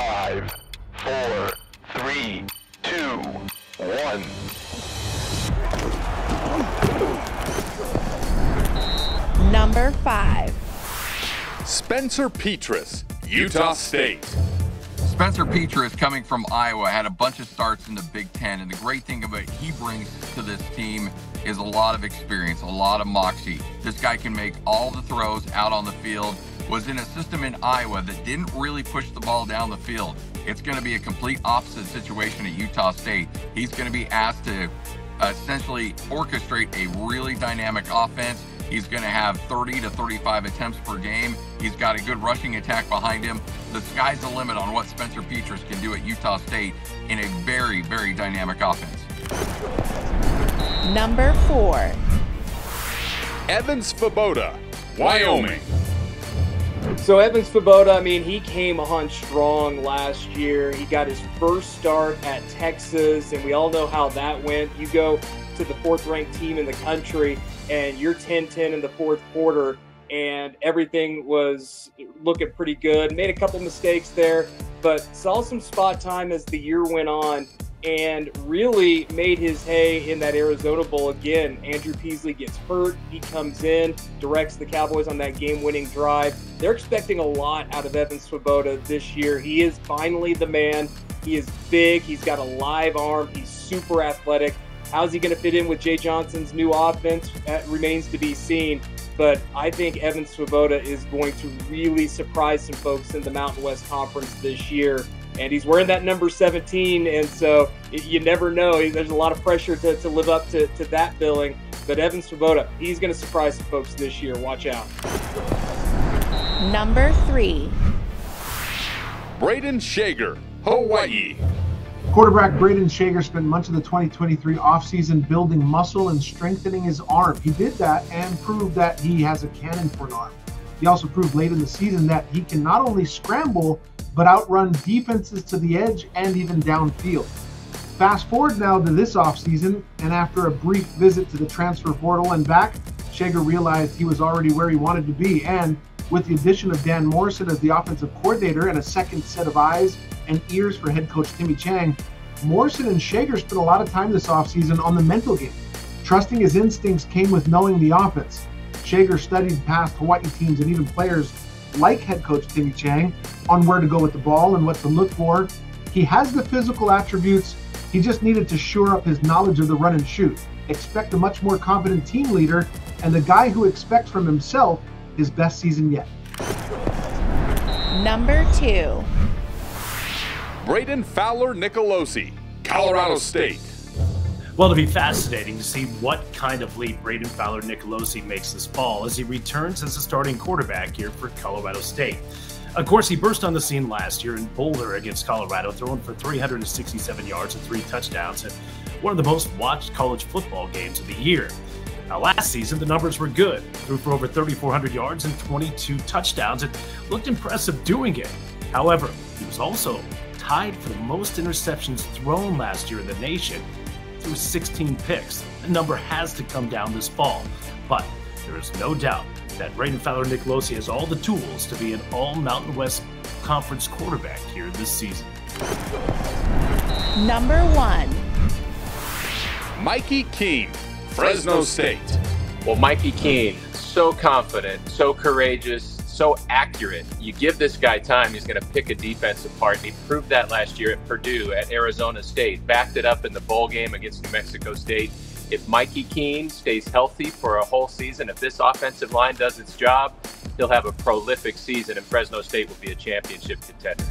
5, 4, 3, 2, 1. Number 5. Spencer Petras, Utah State. Spencer Petras, coming from Iowa, had a bunch of starts in the Big Ten, and the great thing about he brings to this team is a lot of experience, a lot of moxie. This guy can make all the throws out on the field, was in a system in Iowa that didn't really push the ball down the field. It's going to be a complete opposite situation at Utah State. He's going to be asked to essentially orchestrate a really dynamic offense. He's going to have 30 to 35 attempts per game. He's got a good rushing attack behind him. The sky's the limit on what Spencer Petras can do at Utah State in a very, very dynamic offense. Number 4. Evan Sabato, Wyoming. So Evan Sabato, I mean, he came on strong last year. He got his first start at Texas, and we all know how that went. You go to the 4th-ranked team in the country, and you're 10-10 in the 4th quarter, and everything was looking pretty good. Made a couple mistakes there, but saw some spot time as the year went on and really made his hay in that Arizona Bowl again. Andrew Peasley gets hurt. He comes in, directs the Cowboys on that game-winning drive. They're expecting a lot out of Evan Sabato this year. He is finally the man. He is big. He's got a live arm. He's super athletic. How's he going to fit in with Jay Johnson's new offense? That remains to be seen. But I think Evan Sabato is going to really surprise some folks in the Mountain West Conference this year. And he's wearing that number 17, and so you never know. There's a lot of pressure to live up to that billing. But Evan Sabato, he's going to surprise some folks this year. Watch out. Number 3. Braden Shager, Hawaii. Quarterback Braden Shager spent much of the 2023 offseason building muscle and strengthening his arm. He did that and proved that he has a cannon for an arm. He also proved late in the season that he can not only scramble, but outrun defenses to the edge and even downfield. Fast forward now to this offseason, and after a brief visit to the transfer portal and back, Shager realized he was already where he wanted to be, and with the addition of Dan Morrison as the offensive coordinator and a second set of eyes and ears for head coach Timmy Chang, Morrison and Shager spent a lot of time this offseason on the mental game. Trusting his instincts came with knowing the offense. Shager studied past Hawaii teams and even players like head coach Timmy Chang on where to go with the ball and what to look for. He has the physical attributes. He just needed to shore up his knowledge of the run and shoot. Expect a much more competent team leader and a guy who expects from himself his best season yet. Number 2. Braden Fowler Nicolosi, Colorado State. Well, it'll be fascinating to see what kind of leap Braden Fowler Nicolosi makes this fall as he returns as a starting quarterback here for Colorado State. Of course, he burst on the scene last year in Boulder against Colorado, throwing for 367 yards and 3 touchdowns in one of the most watched college football games of the year. Now, last season, the numbers were good. Threw for over 3,400 yards and 22 touchdowns. It looked impressive doing it. However, he was also tied for the most interceptions thrown last year in the nation, through 16 picks. The number has to come down this fall, but there is no doubt that Braden Fowler Nicolosi has all the tools to be an all-Mountain West Conference quarterback here this season. Number 1. Mikey Kean, Fresno State. Well, Mikey Kean, so confident, so courageous, so accurate. You give this guy time, he's going to pick a defense apart. And he proved that last year at Purdue, at Arizona State, backed it up in the bowl game against New Mexico State. If Mikey Kean stays healthy for a whole season, if this offensive line does its job, he'll have a prolific season, and Fresno State will be a championship contender.